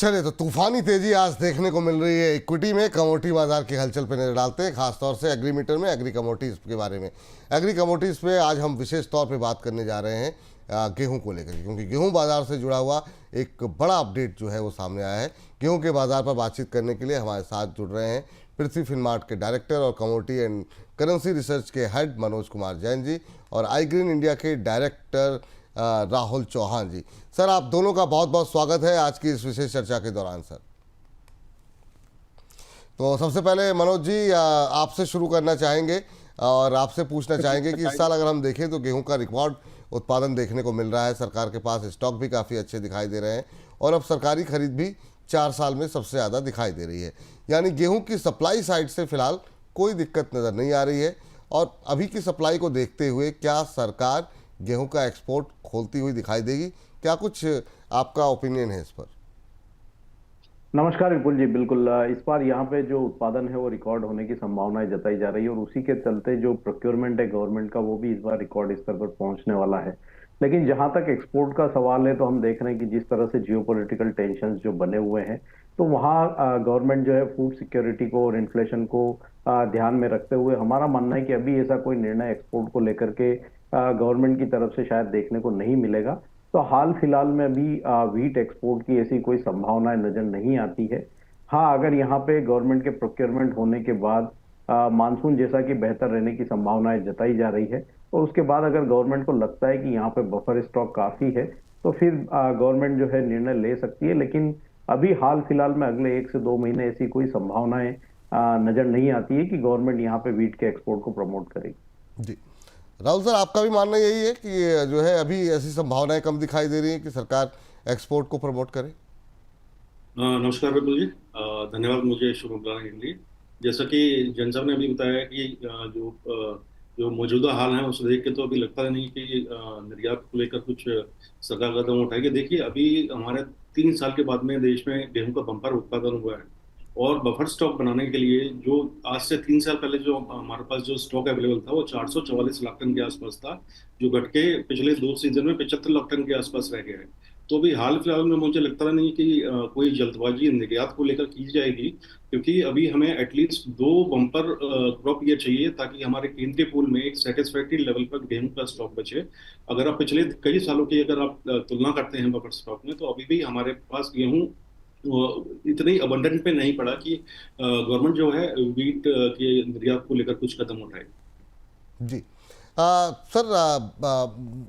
चलिए, तो तूफानी तेजी आज देखने को मिल रही है इक्विटी में। कमोडिटी बाजार की हलचल पर नजर डालते हैं, खासतौर से एग्रीमीटर में एग्री कमोडिटीज के बारे में। एग्री कमोडिटीज पे आज हम विशेष तौर पे बात करने जा रहे हैं गेहूं को लेकर, क्योंकि गेहूं बाजार से जुड़ा हुआ एक बड़ा अपडेट जो है वो सामने आया है। गेहूं के बाजार पर बातचीत करने के लिए हमारे साथ जुड़ रहे हैं पृथ्वी फिनमार्ट के डायरेक्टर और कमोडिटी एंड करेंसी रिसर्च के हेड मनोज कुमार जैन जी और आई ग्रीन इंडिया के डायरेक्टर राहुल चौहान जी। सर, आप दोनों का बहुत बहुत स्वागत है आज की इस विशेष चर्चा के दौरान। सर, तो सबसे पहले मनोज जी आपसे शुरू करना चाहेंगे और आपसे पूछना चाहेंगे कि इस साल अगर हम देखें तो गेहूं का रिकॉर्ड उत्पादन देखने को मिल रहा है। सरकार के पास स्टॉक भी काफ़ी अच्छे दिखाई दे रहे हैं और अब सरकारी खरीद भी 4 साल में सबसे ज़्यादा दिखाई दे रही है। यानी गेहूं की सप्लाई साइड से फिलहाल कोई दिक्कत नज़र नहीं आ रही है। और अभी की सप्लाई को देखते हुए क्या सरकार गेहूं का एक्सपोर्ट खोलती हुई दिखाई देगी? क्या कुछ आपका ओपिनियन है इस पर? नमस्कार विपुल जी। बिल्कुल, इस बार यहाँ पे जो उत्पादन है वो रिकॉर्ड होने की संभावनाएं जताई जा रही है और उसी के चलते जो प्रोक्योरमेंट है गवर्नमेंट का वो भी इस बार रिकॉर्ड स्तर पर पहुंचने वाला है। लेकिन जहां तक एक्सपोर्ट का सवाल है तो हम देख रहे हैं कि जिस तरह से जियोपॉलिटिकल टेंशंस जो बने हुए हैं तो वहाँ गवर्नमेंट जो है फूड सिक्योरिटी को और इन्फ्लेशन को ध्यान में रखते हुए हमारा मानना है कि अभी ऐसा कोई निर्णय एक्सपोर्ट को लेकर के गवर्नमेंट की तरफ से शायद देखने को नहीं मिलेगा। तो हाल फिलहाल में अभी व्हीट एक्सपोर्ट की ऐसी कोई संभावनाएं नजर नहीं आती है। हाँ, अगर यहाँ पे गवर्नमेंट के प्रोक्योरमेंट होने के बाद मानसून जैसा कि बेहतर रहने की संभावनाएं जताई जा रही है और उसके बाद अगर गवर्नमेंट को लगता है कि यहाँ पे बफर स्टॉक काफी है तो फिर गवर्नमेंट जो है निर्णय ले सकती है। लेकिन अभी हाल फिलहाल में अगले 1 से 2 महीने ऐसी कोई संभावनाएं नजर नहीं आती है कि गवर्नमेंट यहाँ पे व्हीट के एक्सपोर्ट को प्रमोट करेगी। जी, राहुल सर, आपका भी मानना यही है कि जो है अभी ऐसी संभावनाएं कम दिखाई दे रही हैं कि सरकार एक्सपोर्ट को प्रमोट करे? नमस्कार विपुल जी। धन्यवाद मुझे शुभ बुलाने के लिए। जैसा कि जैन साहब ने अभी बताया कि जो मौजूदा हाल है उसे देख के तो अभी लगता नहीं कि निर्यात को लेकर कुछ सरकार कदम उठाएगी। देखिए, अभी हमारे 3 साल के बाद में देश में गेहूं का बम्पर उत्पादन हुआ है और बफर स्टॉक बनाने के लिए जो आज से 3 साल पहले जो हमारे पास जो स्टॉक अवेलेबल था वो 444 लाख टन के आसपास था, जो घट के पिछले 2 सीजन में 75 लाख टन के आसपास रह गया है। तो अभी हाल फिलहाल में मुझे लगता नहीं कि कोई जल्दबाजी निर्यात को लेकर की जाएगी, क्योंकि अभी हमें एटलीस्ट 2 बम्पर क्रॉप ईयर चाहिए ताकि हमारे केंद्रीय पूल में एक सेटिस्फैक्टरी लेवल पर गेहूं का स्टॉक बचे। अगर आप पिछले कई सालों की अगर आप तुलना करते हैं बफर स्टॉक में, तो अभी भी हमारे पास गेहूं इतनी अबंडेंट पे नहीं पड़ा कि गवर्नमेंट जो है वीट के निर्यात को लेकर कुछ कदम उठाए। जी, सर,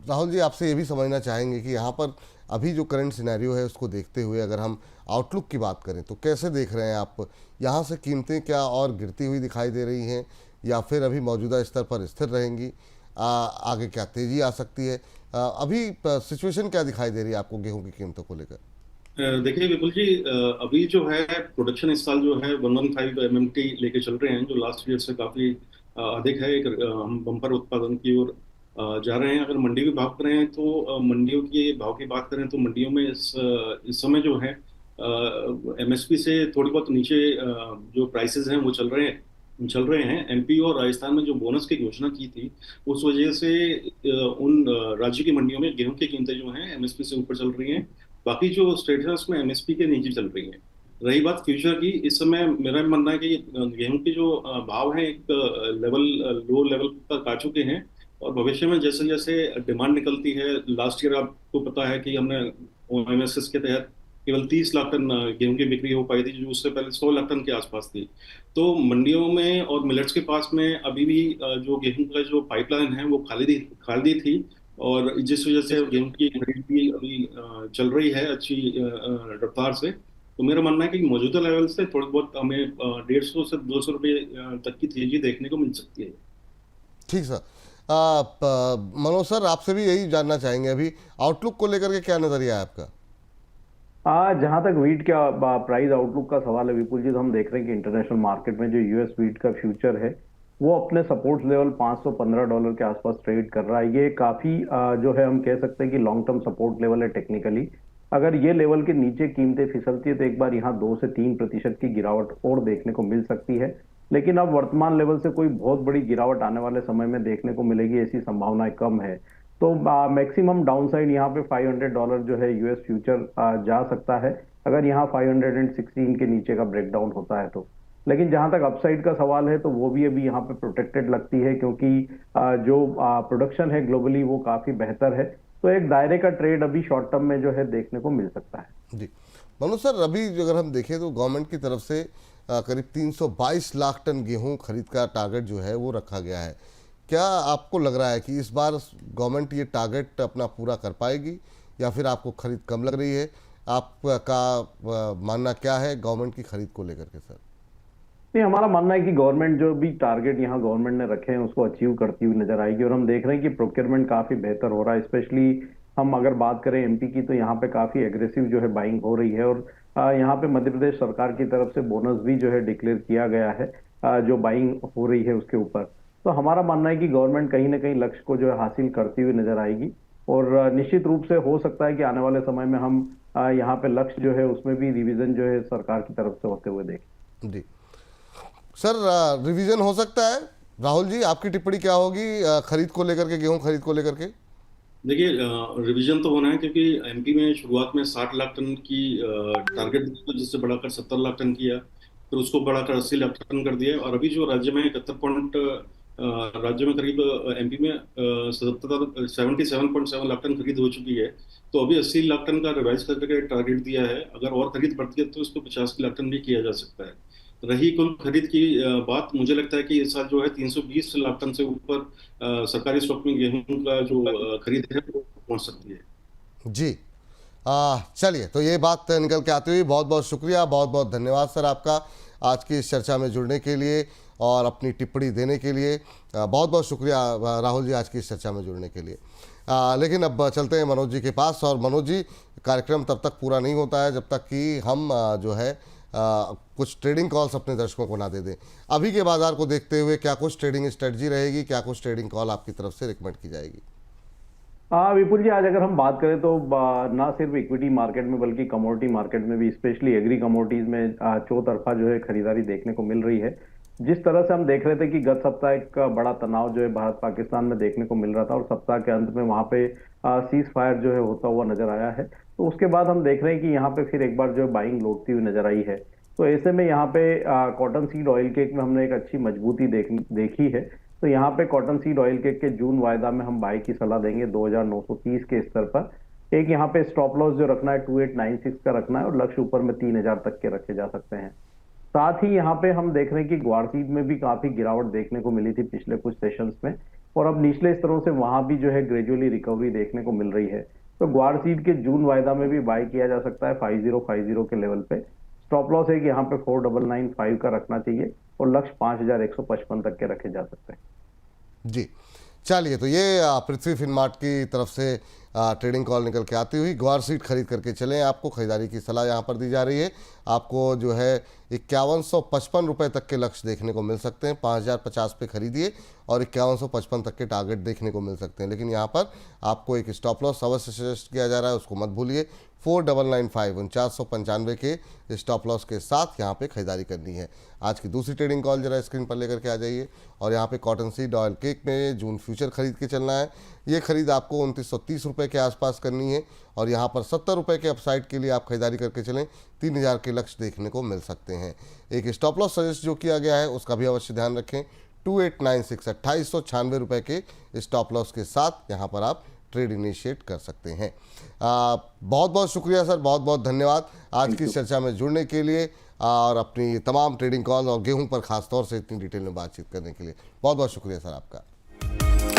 राहुल जी आपसे ये भी समझना चाहेंगे कि यहाँ पर अभी जो करंट सिनेरियो है उसको देखते हुए अगर हम आउटलुक की बात करें तो कैसे देख रहे हैं आप? यहाँ से कीमतें क्या और गिरती हुई दिखाई दे रही हैं या फिर अभी मौजूदा स्तर पर स्थिर रहेंगी? आगे क्या तेजी आ सकती है? अभी सिचुएशन क्या दिखाई दे रही है आपको गेहूं की कीमतों को लेकर? देखिए विपुल जी, अभी जो है प्रोडक्शन इस साल जो है 115 MMT लेके चल रहे हैं, जो लास्ट ईयर से काफी अधिक है। एक हम बम्पर उत्पादन की ओर जा रहे हैं। अगर मंडी के भाव करें तो मंडियों के भाव की बात करें तो मंडियों में इस समय जो है MSP से थोड़ी बहुत नीचे जो प्राइसेस हैं वो चल रहे हैं। MP और राजस्थान में जो बोनस की घोषणा की थी उस वजह से उन राज्य की मंडियों में गेहूं की कीमतें जो हैं MSP से ऊपर चल रही हैं। बाकी जो स्टेट्स हैं उसमें MSP के नीचे चल रही हैं। रही बात फ्यूचर की, इस समय मेरा मानना है कि गेहूं के जो भाव हैं एक लो लेवल पर आ चुके हैं और भविष्य में जैसे जैसे डिमांड निकलती है, लास्ट ईयर आपको पता है कि हमने OMSS के तहत केवल 30 लाख टन गेहूं की बिक्री हो पाई थी, जो उससे पहले 100 लाख टन के आसपास थी। तो मंडियों में और मिलेट्स के पास में अभी भी जो गेहूं का जो पाइपलाइन है वो खाली थी और जिस वजह से गेहूं की खरीद भी अभी चल रही है अच्छी रफ्तार से। तो मेरा मानना है कि मौजूदा लेवल से थोड़ी बहुत हमें 150 से 200 रुपये तक की तेजी देखने को मिल सकती है। ठीक सर। मनोज सर, आपसे भी यही जानना चाहेंगे, अभी आउटलुक को लेकर के क्या नजरिया है आपका? जहां तक व्हीट का प्राइस आउटलुक का सवाल है विपुल जी, तो हम देख रहे हैं कि इंटरनेशनल मार्केट में जो यूएस व्हीट का फ्यूचर है वो अपने सपोर्ट लेवल $515 के आसपास ट्रेड कर रहा है। ये काफी जो है हम कह सकते हैं कि लॉन्ग टर्म सपोर्ट लेवल है टेक्निकली। अगर ये लेवल के नीचे कीमतें फिसलती है तो एक बार यहाँ 2 से 3% की गिरावट और देखने को मिल सकती है। लेकिन अब वर्तमान लेवल से कोई बहुत बड़ी गिरावट आने वाले समय में देखने को मिलेगी ऐसी संभावनाएं कम है। तो मैक्सिमम डाउनसाइड यहाँ पे $500 जो है यूएस फ्यूचर जा सकता है। अगर यहाँ 516 के नीचे का ब्रेकडाउन होता है तो। लेकिन जहां तक अपसाइड का सवाल है तो वो भी अभी यहाँ पे प्रोटेक्टेड लगती है, क्योंकि जो प्रोडक्शन है ग्लोबली वो काफी बेहतर है। तो एक दायरे का ट्रेड अभी शॉर्ट टर्म में जो है देखने को मिल सकता है। जी मनोज सर, अभी जो अगर हम देखें तो गवर्नमेंट की तरफ से करीब 322 लाख टन गेहूं खरीद का टारगेट जो है वो रखा गया है। क्या आपको लग रहा है कि इस बार गवर्नमेंट ये टारगेट अपना पूरा कर पाएगी या फिर आपको खरीद कम लग रही है? आपका मानना क्या है गवर्नमेंट की खरीद को लेकर के सर? नहीं, हमारा मानना है कि गवर्नमेंट जो भी टारगेट यहाँ गवर्नमेंट ने रखे हैं उसको अचीव करती हुई नजर आएगी। और हम देख रहे हैं कि प्रोक्योरमेंट काफी बेहतर हो रहा है। स्पेशली हम अगर बात करें एमपी की, तो यहाँ पे काफी एग्रेसिव जो है बाइंग हो रही है। और यहाँ पे मध्य प्रदेश सरकार की तरफ से बोनस भी जो है डिक्लेयर किया गया है जो बाइंग हो रही है उसके ऊपर। तो हमारा मानना है कि गवर्नमेंट कहीं ना कहीं लक्ष्य को जो है हासिल करती हुई नजर आएगी। और निश्चित रूप से हो सकता है कि आने वाले समय में हम यहाँ पे लक्ष्य जो है उसमें भी रिवीजन जो है सरकार की तरफ से होते हुए देखें। जी सर, रिवीजन हो सकता है। राहुल जी, आपकी टिप्पणी क्या होगी खरीद को लेकर के, गेहूं खरीद को लेकर के? देखिए, रिवीजन तो होना है क्योंकि एमपी में शुरुआत में 60 लाख टन की टारगेट जिससे बढ़ाकर 70 लाख टन किया, फिर उसको बढ़ाकर 80 लाख टन कर दिया। और अभी जो राज्य में 71 पॉइंट राज्य में करीब एमपी में 77.7 लाख टन खरीद हो चुकी है। तो अभी 80 लाख टन का रिवाइज करके टारगेट दिया है। अगर और खरीद बढ़ती है तो इसको 85 लाख टन भी किया जा सकता है। रही कुल खरीद की बात, मुझे लगता है कि इस साल जो है 320 लाख टन से ऊपर सरकारी स्टॉक में गेहूं का जो खरीद है वो पहुंच सकती है। जी चलिए, तो ये बात निकल के आती हुई बहुत बहुत शुक्रिया, बहुत बहुत धन्यवाद सर आपका आज की इस चर्चा में जुड़ने के लिए और अपनी टिप्पणी देने के लिए। बहुत बहुत शुक्रिया राहुल जी आज की इस चर्चा में जुड़ने के लिए। लेकिन अब चलते हैं मनोज जी के पास। और मनोज जी, कार्यक्रम तब तक पूरा नहीं होता है जब तक कि हम जो है कुछ ट्रेडिंग कॉल्स अपने दर्शकों को ना दे दें। अभी के बाजार को देखते हुए क्या कुछ ट्रेडिंग स्ट्रेटजी रहेगी, क्या कुछ ट्रेडिंग कॉल आपकी तरफ से रिकमेंड की जाएगी? विपुल जी, आज अगर हम बात करें तो ना सिर्फ इक्विटी मार्केट में बल्कि कमोडिटी मार्केट में भी, स्पेशली एग्री कमोडिटीज में चौतरफा जो है खरीदारी देखने को मिल रही है। जिस तरह से हम देख रहे थे कि गत सप्ताह एक बड़ा तनाव जो है भारत पाकिस्तान में देखने को मिल रहा था और सप्ताह के अंत में वहां पे सीज फायर जो है होता हुआ नजर आया है, तो उसके बाद हम देख रहे हैं कि यहाँ पे फिर एक बार जो है बाइंग लौटती हुई नजर आई है। तो ऐसे में यहाँ पे कॉटन सीड ऑयल केक में हमने एक अच्छी मजबूती देखी है। तो यहाँ पे कॉटन सीड ऑयल केक के जून वायदा में हम बाई की सलाह देंगे 2930 के स्तर पर। एक यहाँ पे स्टॉप लॉस जो रखना है 2896 का रखना है और लक्ष्य ऊपर में 3000 तक के रखे जा सकते हैं। साथ ही यहाँ पे हम देख रहे हैं कि ग्वार सीड में भी काफी गिरावट देखने को मिली थी पिछले कुछ सेशंस में, और अब निचले स्तरों से वहां भी जो है ग्रेजुअली रिकवरी देखने को मिल रही है। तो ग्वार सीड के जून वायदा में भी बाई किया जा सकता है 5050 के लेवल पे। स्टॉप लॉस है कि यहाँ पे 4995 का रखना चाहिए और लक्ष्य 5155 तक के रखे जा सकते हैं। जी चलिए, तो ये पृथ्वी फिनमार्ट की तरफ से ट्रेडिंग कॉल निकल के आती हुई। ग्वार सीड खरीद करके चलें, आपको खरीदारी की सलाह यहाँ पर दी जा रही है। आपको जो है 5155 रुपये तक के लक्ष्य देखने को मिल सकते हैं। 5050 पे खरीदिए और 5155 तक के टारगेट देखने को मिल सकते हैं। लेकिन यहाँ पर आपको एक स्टॉप लॉस अवश्य सजेस्ट किया जा रहा है, उसको मत भूलिए। 4995 4995 के स्टॉप लॉस के साथ यहाँ पे खरीदारी करनी है। आज की दूसरी ट्रेडिंग कॉल जरा स्क्रीन पर लेकर के आ जाइए। और यहाँ पे कॉटन सीड ऑयल केक में जून फ्यूचर खरीद के चलना है। ये खरीद आपको 2930 रुपये के आसपास करनी है और यहाँ पर 70 रुपये के अपसाइड के लिए आप खरीदारी करके चलें। 3000 के लक्ष्य देखने को मिल सकते हैं। एक स्टॉप लॉस सजेस्ट जो किया गया है उसका भी अवश्य ध्यान रखें। 2896 2896 रुपये के स्टॉप लॉस के साथ यहाँ पर आप ट्रेड इनिशिएट कर सकते हैं। बहुत बहुत शुक्रिया सर, बहुत बहुत धन्यवाद आज की चर्चा में जुड़ने के लिए और अपनी तमाम ट्रेडिंग कॉल और गेहूं पर खासतौर से इतनी डिटेल में बातचीत करने के लिए बहुत बहुत शुक्रिया सर आपका।